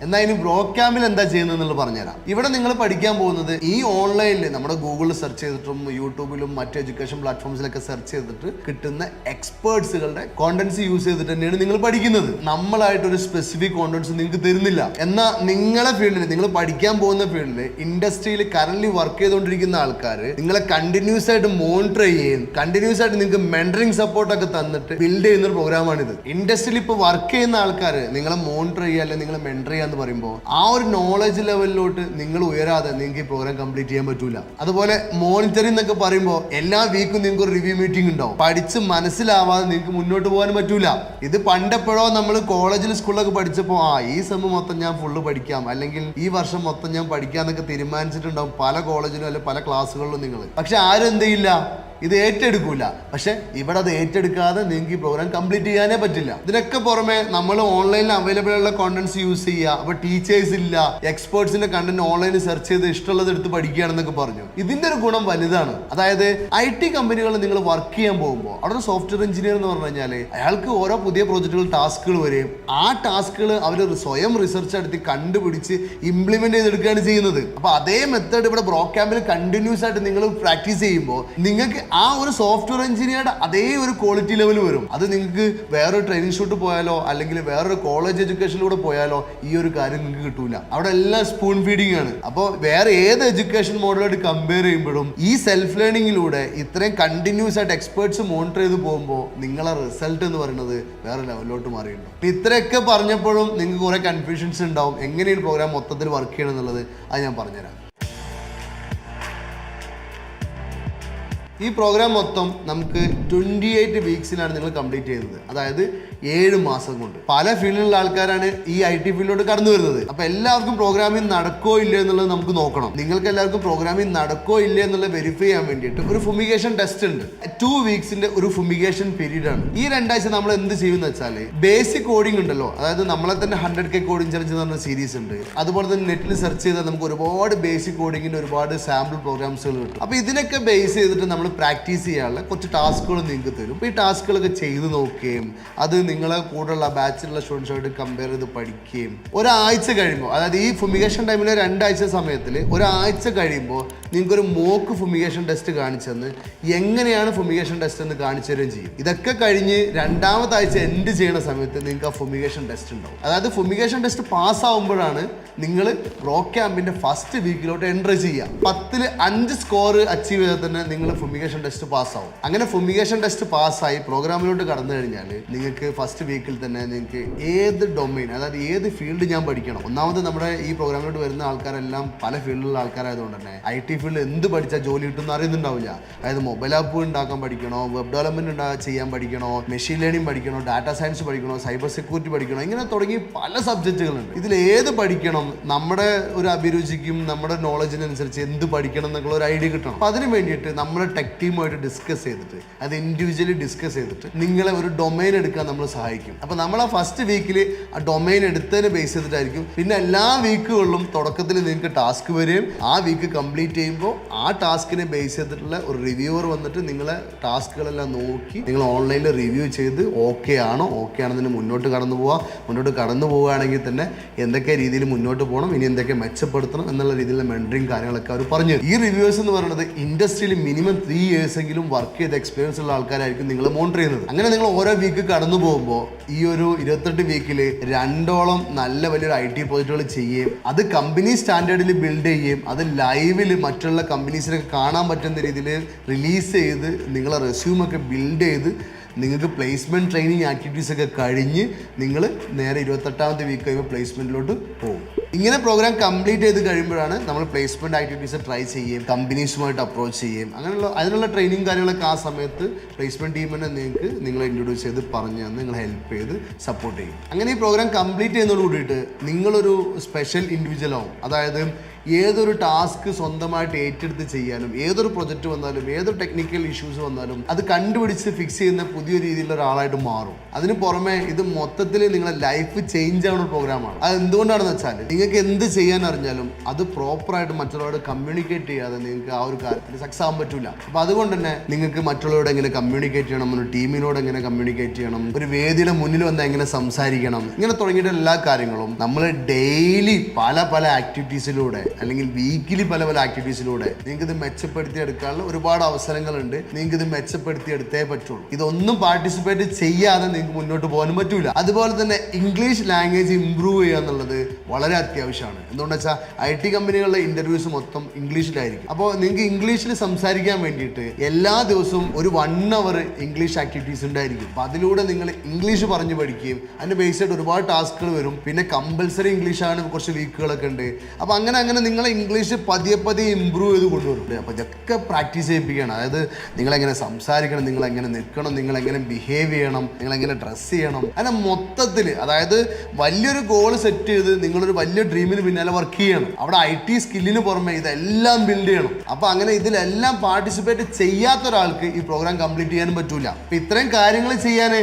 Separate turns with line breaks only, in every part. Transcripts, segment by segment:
എന്നാൽ ഇനി ബ്രോ ക്യാമ്പിൽ എന്താ ചെയ്യുന്നത് പറഞ്ഞുതരാം. ഇവിടെ നിങ്ങൾ പഠിക്കാൻ പോകുന്നത് ഈ ഓൺലൈനിൽ നമ്മുടെ ഗൂഗിളിൽ സെർച്ച് ചെയ്തിട്ടും യൂട്യൂബിലും മറ്റ് എഡ്യൂക്കേഷൻ പ്ലാറ്റ്ഫോംസിലൊക്കെ സെർച്ച് ചെയ്തിട്ട് കിട്ടുന്ന എക്സ്പേർട്സുകളുടെ കോണ്ടന്റ്സ് യൂസ് ചെയ്തിട്ട് തന്നെയാണ് നിങ്ങൾ പഠിക്കുന്നത്. നമ്മളായിട്ടൊരു സ്പെസിഫിക് കോണ്ടന്റ്സ് നിങ്ങൾക്ക് തരുന്നില്ല. എന്നാൽ നിങ്ങളെ ഫീൽഡിൽ, നിങ്ങൾ പഠിക്കാൻ പോകുന്ന ഫീൽഡിൽ ഇൻഡസ്ട്രിയിൽ കറന്റ് വർക്ക് ചെയ്തുകൊണ്ടിരിക്കുന്ന ആൾക്കാർ നിങ്ങളെ കണ്ടിന്യൂസ് ആയിട്ട് മോണിറ്റർ ചെയ്യുകയും കണ്ടിന്യൂസ് ആയിട്ട് നിങ്ങൾക്ക് മെന്ററിംഗ് സപ്പോർട്ടൊക്കെ തന്നിട്ട് ബിൽഡ് ചെയ്യുന്ന ഒരു പ്രോഗ്രാമാണിത്. ഇൻഡസ്ട്രിയിൽ ഇപ്പോൾ വർക്ക് ചെയ്യുന്ന ആൾക്കാർ നിങ്ങളെ മോണിറ്റർ ചെയ്യുക അല്ലെങ്കിൽ നിങ്ങളെ മെന്റർ ചെയ്യുക എന്ന് പറയുമ്പോൾ ആ ഒരു നോളജ് ലെവലിലോട്ട് നിങ്ങൾ ഉയരാതെ നിങ്ങൾക്ക് ഈ പ്രോഗ്രാം കംപ്ലീറ്റ് ചെയ്യാൻ പറ്റൂല. അതുപോലെ മോണിറ്ററിംഗ് എന്നൊക്കെ പറയുമ്പോൾ എല്ലാ വീക്കും നിങ്ങൾക്ക് ഒരു റിവ്യൂ മീറ്റിംഗ് ഉണ്ടാവും. പഠിച്ച് മനസ്സിലാവാതെ നിങ്ങൾക്ക് മുന്നോട്ട് പോകാൻ പറ്റൂല. ഇത് പണ്ടെപ്പോഴോ നമ്മൾ കോളേജിൽ സ്കൂളിലൊക്കെ പഠിച്ചപ്പോൾ ഈ സെം മൊത്തം ഞാൻ ഫുള്ള് പഠിക്കാം, അല്ലെങ്കിൽ ഈ വർഷം മൊത്തം ഞാൻ പഠിക്കാന്നൊക്കെ തീരുമാനിച്ചിട്ടുണ്ടാവും പല കോളേജിലും അല്ലെങ്കിൽ പല ക്ലാസ്സുകളിലും നിങ്ങൾ. പക്ഷെ ആരും എന്ത് ചെയ്യില്ല, ഇത് ഏറ്റെടുക്കൂല. പക്ഷെ ഇവിടെ അത് ഏറ്റെടുക്കാതെ നിങ്ങൾക്ക് ഈ പ്രോഗ്രാം കംപ്ലീറ്റ് ചെയ്യാനേ പറ്റില്ല. ഇതിനൊക്കെ പുറമെ നമ്മൾ ഓൺലൈനിൽ അവൈലബിൾ ഉള്ള കോണ്ടന്റ്സ് യൂസ് ചെയ്യുക. അപ്പൊ ടീച്ചേഴ്സ് ഇല്ല, എക്സ്പേർട്സിന്റെ കണ്ടന്റ് ഓൺലൈനിൽ സെർച്ച് ചെയ്ത് ഇഷ്ടമുള്ളത് എടുത്ത് പഠിക്കുകയാണെന്നൊക്കെ പറഞ്ഞു. ഇതിന്റെ ഒരു ഗുണം വലുതാണ്. അതായത് IT കമ്പനികളിൽ നിങ്ങൾ വർക്ക് ചെയ്യാൻ പോകുമ്പോൾ അവിടെ ഒരു സോഫ്റ്റ്വെയർ എഞ്ചിനീയർ എന്ന് പറഞ്ഞു കഴിഞ്ഞാൽ അയാൾക്ക് ഓരോ പുതിയ പ്രോജക്റ്റുകൾ, ടാസ്കുകൾ വരും. ആ ടാസ്കുകൾ അവർ സ്വയം റിസർച്ച് നടത്തി കണ്ടുപിടിച്ച് ഇംപ്ലിമെന്റ് ചെയ്തെടുക്കുകയാണ് ചെയ്യുന്നത്. അപ്പൊ അതേ മെത്തേഡ് ഇവിടെ ബ്രോ ക്യാമ്പിൽ കണ്ടിന്യൂസ് ആയിട്ട് നിങ്ങൾ പ്രാക്ടീസ് ചെയ്യുമ്പോൾ നിങ്ങൾക്ക് ആ ഒരു സോഫ്റ്റ്വെയർ എഞ്ചിനീയറുടെ അതേ ഒരു ക്വാളിറ്റി ലെവൽ വരും. അത് നിങ്ങൾക്ക് വേറൊരു ട്രെയിനിങ് ഷൂട്ട് പോയാലോ അല്ലെങ്കിൽ വേറൊരു കോളേജ് എഡ്യൂക്കേഷനിലൂടെ പോയാലോ ഈ ഒരു കാര്യം നിങ്ങൾക്ക് കിട്ടൂല. അവിടെ എല്ലാം സ്പൂൺ ഫീഡിങ് ആണ്. അപ്പോൾ വേറെ ഏത് എഡ്യൂക്കേഷൻ മോഡലായിട്ട് കമ്പയർ ചെയ്യുമ്പോഴും ഈ സെൽഫ് ലേണിംഗിലൂടെ ഇത്രയും കണ്ടിന്യൂസ് ആയിട്ട് എക്സ്പേർട്സ് മോണിറ്റർ ചെയ്ത് പോകുമ്പോൾ നിങ്ങളെ റിസൾട്ട് എന്ന് പറയുന്നത് വേറെ ലെവലിലോട്ട് മാറിയിട്ടുണ്ടാവും. ഇത്രയൊക്കെ പറഞ്ഞപ്പോഴും നിങ്ങൾക്ക് കുറെ കൺഫ്യൂഷൻസ് ഉണ്ടാവും. എങ്ങനെയാണ് പ്രോഗ്രാം മൊത്തത്തിൽ വർക്ക് ചെയ്യണം എന്നുള്ളത് അത് ഞാൻ പറഞ്ഞുതരാം. ഈ പ്രോഗ്രാം മൊത്തം നമുക്ക് 28 വീക്സിലാണ് നിങ്ങൾ കംപ്ലീറ്റ് ചെയ്യുന്നത്. അതായത് 7 മാസം കൊണ്ട്. പല ഫീൽഡിലുള്ള ആൾക്കാരാണ് ഈ IT ഫീൽഡിലോട്ട് കടന്നു വരുന്നത്. അപ്പൊ എല്ലാവർക്കും പ്രോഗ്രാമിംഗ് നടക്കോ ഇല്ല എന്നുള്ളത് നമുക്ക് നോക്കണം. നിങ്ങൾക്ക് എല്ലാവർക്കും പ്രോഗ്രാമിംഗ് നടക്കോ ഇല്ല എന്നുള്ളത് വെരിഫൈ ചെയ്യാൻ വേണ്ടിയിട്ട് ഒരു ഫുമിഗേഷൻ ടെസ്റ്റ് ഉണ്ട്. 2 വീക്സിന്റെ ഒരു ഫുമിഗേഷൻ പീരീഡ് ആണ്. ഈ 2 ആഴ്ച നമ്മൾ എന്ത് ചെയ്യുമെന്ന് വെച്ചാൽ ബേസിക് കോഡിംഗ് ഉണ്ടല്ലോ, അതായത് നമ്മളെ തന്നെ 100K കോഡിംഗ് ചലഞ്ച് എന്ന് പറഞ്ഞ സീരീസ് ഉണ്ട്. അതുപോലെ തന്നെ നെറ്റിൽ സെർച്ച് ചെയ്താൽ നമുക്ക് ഒരുപാട് ബേസിക് കോഡിങ്ങിന്റെ ഒരുപാട് സാമ്പിൾ പ്രോഗ്രാംസുകൾ കിട്ടും. അപ്പൊ ഇതിനൊക്കെ ബേസ് ചെയ്തിട്ട് നമ്മൾ പ്രാക്ടീസ് ചെയ്യാനുള്ള കുറച്ച് ടാസ്കുകൾ നിങ്ങൾക്ക് തരും. ഈ ടാസ്കുകളൊക്കെ ചെയ്ത് നോക്കുകയും അത് നിങ്ങളെ കൂടെയുള്ള ബാച്ചിലുള്ള സ്റ്റുഡൻസുമായിട്ട് കമ്പയർ ചെയ്ത് പഠിക്കുകയും ഒരാഴ്ച കഴിയുമ്പോൾ, അതായത് ഈ ഫുമിഗേഷൻ ടൈമിൽ 2 ആഴ്ച സമയത്തിൽ ഒരാഴ്ച കഴിയുമ്പോൾ നിങ്ങൾക്കൊരു മോക്ക് ഫുമിഗേഷൻ ടെസ്റ്റ് കാണിച്ചെന്ന് എങ്ങനെയാണ് ഫുമിഗേഷൻ ടെസ്റ്റ് എന്ന് കാണിച്ചു തരുകയും ചെയ്യും. ഇതൊക്കെ കഴിഞ്ഞ് 2ാമത്തെ ആഴ്ച എൻഡ് ചെയ്യുന്ന സമയത്ത് നിങ്ങൾക്ക് ആ ഫുമിഗേഷൻ ടെസ്റ്റ് ഉണ്ടാവും. അതായത് ഫുമിഗേഷൻ ടെസ്റ്റ് പാസ്സാവുമ്പോഴാണ് നിങ്ങൾ ബ്രോ ക്യാമ്പിന്റെ ഫസ്റ്റ് വീക്കിലോട്ട് എൻട്രി ചെയ്യുക. 10ൽ 5 സ്കോർ അച്ചീവ് ചെയ്താൽ തന്നെ നിങ്ങൾ ഫുമിഗേഷൻ ടെസ്റ്റ് പാസ്സാവും. അങ്ങനെ ഫുമിഗേഷൻ ടെസ്റ്റ് പാസ്സായി പ്രോഗ്രാമിലോട്ട് കടന്നു കഴിഞ്ഞാൽ നിങ്ങൾക്ക് ഫസ്റ്റ് വീക്കിൽ തന്നെ നിങ്ങൾക്ക് ഏത് ഡൊമൈൻ, അതായത് ഏത് ഫീൽഡ് ഞാൻ പഠിക്കണം. ഒന്നാമത് നമ്മുടെ ഈ പ്രോഗ്രാമിലോട്ട് വരുന്ന ആൾക്കാരെല്ലാം പല ഫീൽഡിലുള്ള ആൾക്കാരായതുകൊണ്ട് തന്നെ IT ഫീൽഡ് എന്ത് പഠിച്ചാൽ ജോലി കിട്ടുമെന്ന് അറിയുന്നുണ്ടാവില്ല. അതായത് മൊബൈൽ ആപ്പ് ഉണ്ടാക്കാൻ പഠിക്കണോ, വെബ് ഡെവലപ്മെന്റ് ചെയ്യാൻ പഠിക്കണോ, മെഷീൻ ലേണിംഗ് പഠിക്കണോ, ഡാറ്റാ സയൻസ് പഠിക്കണോ, സൈബർ സെക്യൂരിറ്റി പഠിക്കണോ, ഇങ്ങനെ തുടങ്ങി പല സബ്ജക്റ്റുകളുണ്ട്. ഇതിൽ ഏത് പഠിക്കണം, നമ്മുടെ ഒരു അഭിരുചിക്കും നമ്മുടെ നോളജിനനുസരിച്ച് എന്ത് പഠിക്കണം എന്നുള്ള ഒരു ഐഡിയ കിട്ടണം. അപ്പം അതിന് വേണ്ടിയിട്ട് നമ്മുടെ ടെക് ടീമുമായിട്ട് ഡിസ്കസ് ചെയ്തിട്ട് അത് ഇൻഡിവിജ്വലി ഡിസ്കസ് ചെയ്തിട്ട് നിങ്ങളെ ഒരു ഡൊമൈൻ എടുക്കാൻ നമ്മൾ സഹായിക്കും. അപ്പോൾ നമ്മൾ ആ ഫസ്റ്റ് വീക്കിൽ ആ ഡൊമൈൻ എടുത്തതിന് ബേസ് ചെയ്തിട്ടായിരിക്കും പിന്നെ എല്ലാ വീക്കുകളിലും തുടക്കത്തിൽ നിങ്ങൾക്ക് ടാസ്ക് വരികയും ആ വീക്ക് കംപ്ലീറ്റ് ചെയ്യുമ്പോൾ ആ ടാസ്കിനെ ബേസ് ചെയ്തിട്ടുള്ള ഒരു റിവ്യൂവർ വന്നിട്ട് നിങ്ങളെ ടാസ്കുകളെല്ലാം നോക്കി നിങ്ങൾ ഓൺലൈനിൽ റിവ്യൂ ചെയ്ത് ഓക്കെ ആണെന്നതിന് മുന്നോട്ട് കടന്നു പോവുകയാണെങ്കിൽ തന്നെ എന്തൊക്കെ രീതിയിൽ മുന്നോട്ട് പോകണം, ഇനി എന്തൊക്കെ മെച്ചപ്പെടുത്തണം എന്നുള്ള രീതിയിലുള്ള മെൻറ്ററിങ് കാര്യങ്ങളൊക്കെ അവർ പറഞ്ഞു. ഈ റിവ്യൂവേഴ്സ് എന്ന് പറയുന്നത് ഇൻഡസ്ട്രിയിൽ മിനിമം 3 years എങ്കിലും വർക്ക് ചെയ്ത എക്സ്പീരിയൻസ് ഉള്ള ആൾക്കാരായിരിക്കും നിങ്ങൾ മോണിറ്റർ ചെയ്യുന്നത്. അങ്ങനെ നിങ്ങൾ ഓരോ വീക്ക് കടന്നു പോകുമ്പോൾ ഈ ഒരു 28 വീക്കിൽ 2ഓളം നല്ല വലിയൊരു IT പ്രോജക്റ്റുകൾ ചെയ്യുകയും അത് കമ്പനി സ്റ്റാൻഡേർഡിൽ ബിൽഡ് ചെയ്യുകയും അത് ലൈവിൽ മറ്റുള്ള കമ്പനീസിനൊക്കെ കാണാൻ പറ്റുന്ന രീതിയിൽ റിലീസ് ചെയ്ത് നിങ്ങളെ റെസ്യൂമൊക്കെ ബിൽഡ് ചെയ്ത് നിങ്ങൾക്ക് പ്ലേസ്മെൻറ്റ് ട്രെയിനിങ് ആക്ടിവിറ്റീസ് ഒക്കെ കഴിഞ്ഞ് നിങ്ങൾ നേരെ 28ാമത്തെ വീക്ക് കഴിയുമ്പോൾ പ്ലേസ്മെൻറ്റിലോട്ട് പോകും. ഇങ്ങനെ പ്രോഗ്രാം കംപ്ലീറ്റ് ചെയ്ത് കഴിയുമ്പോഴാണ് നമ്മൾ പ്ലേസ്മെൻറ്റ് ആക്ടിവിറ്റീസ് ട്രൈ ചെയ്യുകയും കമ്പനീസുമായിട്ട് അപ്രോച്ച് ചെയ്യുകയും അതിനുള്ള ട്രെയിനിങ് കാര്യങ്ങളൊക്കെ ആ സമയത്ത് പ്ലേസ്മെൻറ്റ് ടീമിനെ നിങ്ങളെ ഇൻട്രൊഡ്യൂസ് ചെയ്ത് പറഞ്ഞ് തന്ന് നിങ്ങളെ ഹെൽപ്പ് ചെയ്ത് സപ്പോർട്ട് ചെയ്യും. അങ്ങനെ ഈ പ്രോഗ്രാം കംപ്ലീറ്റ് ചെയ്യുന്നതോട് കൂടിയിട്ട് നിങ്ങളൊരു സ്പെഷ്യൽ ഇൻഡിവിജ്വൽ ആവും. അതായത് ഏതൊരു ടാസ്ക് സ്വന്തമായിട്ട് ഏറ്റെടുത്ത് ചെയ്യാനും ഏതൊരു പ്രൊജക്റ്റ് വന്നാലും ഏതൊരു ടെക്നിക്കൽ ഇഷ്യൂസ് വന്നാലും അത് കണ്ടുപിടിച്ച് ഫിക്സ് ചെയ്യുന്ന പുതിയ രീതിയിലുള്ള ഒരാളായിട്ട് മാറും. അതിന് പുറമെ ഇത് മൊത്തത്തിൽ നിങ്ങളുടെ ലൈഫ് ചേഞ്ച് ആവുന്ന പ്രോഗ്രാമാണ്. അത് എന്തുകൊണ്ടാണെന്ന് വെച്ചാൽ നിങ്ങൾക്ക് എന്ത് ചെയ്യാൻ അറിഞ്ഞാലും അത് പ്രോപ്പറായിട്ട് മറ്റുള്ളവരോട് കമ്മ്യൂണിക്കേറ്റ് ചെയ്യാതെ നിങ്ങൾക്ക് ആ ഒരു കാര്യത്തിൽ സക്സസ് ആകാൻ പറ്റില്ല. അപ്പോൾ അതുകൊണ്ട് തന്നെ നിങ്ങൾക്ക് മറ്റുള്ളവരോട് എങ്ങനെ കമ്മ്യൂണിക്കേറ്റ് ചെയ്യണം, ഒരു ടീമിനോട് എങ്ങനെ കമ്മ്യൂണിക്കേറ്റ് ചെയ്യണം, ഒരു വേദിയുടെ മുന്നിൽ വന്നാൽ എങ്ങനെ സംസാരിക്കണം, ഇങ്ങനെ തുടങ്ങിയിട്ട് എല്ലാ കാര്യങ്ങളും നമ്മൾ ഡെയിലി പല പല ആക്ടിവിറ്റീസിലൂടെ അല്ലെങ്കിൽ വീക്കിലി പല പല ആക്ടിവിറ്റീസിലൂടെ നിങ്ങൾക്ക് ഇത് മെച്ചപ്പെടുത്തിയെടുക്കാനുള്ള ഒരുപാട് അവസരങ്ങളുണ്ട്. നിങ്ങൾക്ക് ഇത് മെച്ചപ്പെടുത്തിയെടുത്തേ പറ്റുള്ളൂ. ഇതൊന്നും പാർട്ടിസിപ്പേറ്റ് ചെയ്യാതെ നിങ്ങൾക്ക് മുന്നോട്ട് പോകാനും പറ്റൂല. അതുപോലെ തന്നെ ഇംഗ്ലീഷ് ലാംഗ്വേജ് ഇംപ്രൂവ് ചെയ്യുക എന്നുള്ളത് വളരെ അത്യാവശ്യമാണ്. എന്തുകൊണ്ടെന്ന് വെച്ചാൽ IT കമ്പനികളുടെ ഇന്റർവ്യൂസ് മൊത്തം ഇംഗ്ലീഷിലായിരിക്കും. അപ്പോൾ നിങ്ങൾക്ക് ഇംഗ്ലീഷിൽ സംസാരിക്കാൻ വേണ്ടിയിട്ട് എല്ലാ ദിവസവും ഒരു 1 hour ഇംഗ്ലീഷ് ആക്ടിവിറ്റീസ് ഉണ്ടായിരിക്കും. അപ്പോൾ അതിലൂടെ നിങ്ങൾ ഇംഗ്ലീഷ് പറഞ്ഞു പഠിക്കുകയും അതിന് ബേസ് ആയിട്ട് ഒരുപാട് ടാസ്കുകൾ വരും. പിന്നെ കമ്പൽസറി ഇംഗ്ലീഷാണ് കുറച്ച് വീക്കുകളൊക്കെ ഉണ്ട്. അപ്പോൾ അങ്ങനെ നിങ്ങളെ ഇംഗ്ലീഷ് പതിയെ ഇമ്പ്രൂവ് ചെയ്ത് കൊണ്ടുവരും. അപ്പോൾ ഇതൊക്കെ പ്രാക്ടീസ് ചെയ്യിപ്പിക്കുകയാണ്. അതായത് നിങ്ങളെങ്ങനെ സംസാരിക്കണം, നിങ്ങളെങ്ങനെ നിൽക്കണം, നിങ്ങളെങ്ങനെ ബിഹേവ് ചെയ്യണം, നിങ്ങളെങ്ങനെ ഡ്രസ്സ് ചെയ്യണം, അങ്ങനെ മൊത്തത്തിൽ അതായത് വലിയൊരു ഗോൾ സെറ്റ് ചെയ്ത് നിങ്ങളൊരു വലിയ ഡ്രീമിന് പിന്നാലെ വർക്ക് ചെയ്യണം. അവിടെ IT സ്കില്ലിന് പുറമെ ഇതെല്ലാം ബിൽഡ് ചെയ്യണം. അപ്പോൾ അങ്ങനെ ഇതിലെല്ലാം പാർട്ടിസിപ്പേറ്റ് ചെയ്യാത്ത ഒരാൾക്ക് ഈ പ്രോഗ്രാം കംപ്ലീറ്റ് ചെയ്യാനും പറ്റൂല. അപ്പോൾ ഇത്രയും കാര്യങ്ങൾ ചെയ്യാൻ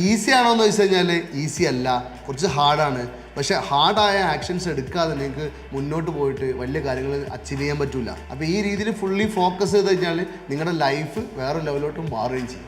ഈസി ആണോ എന്ന് വെച്ച് കഴിഞ്ഞാൽ ഈസി അല്ല, കുറച്ച് ഹാർഡാണ്. പക്ഷേ ഹാർഡായ ആക്ഷൻസ് എടുക്കാതെ നിങ്ങൾക്ക് മുന്നോട്ട് പോയിട്ട് വലിയ കാര്യങ്ങൾ അച്ചീവ് ചെയ്യാൻ പറ്റില്ല. അപ്പോൾ ഈ രീതിയിൽ ഫുള്ളി ഫോക്കസ് ചെയ്ത് കഴിഞ്ഞാൽ നിങ്ങളുടെ ലൈഫ് വേറെ ലെവലോട്ട് മാറുകയും ചെയ്യും.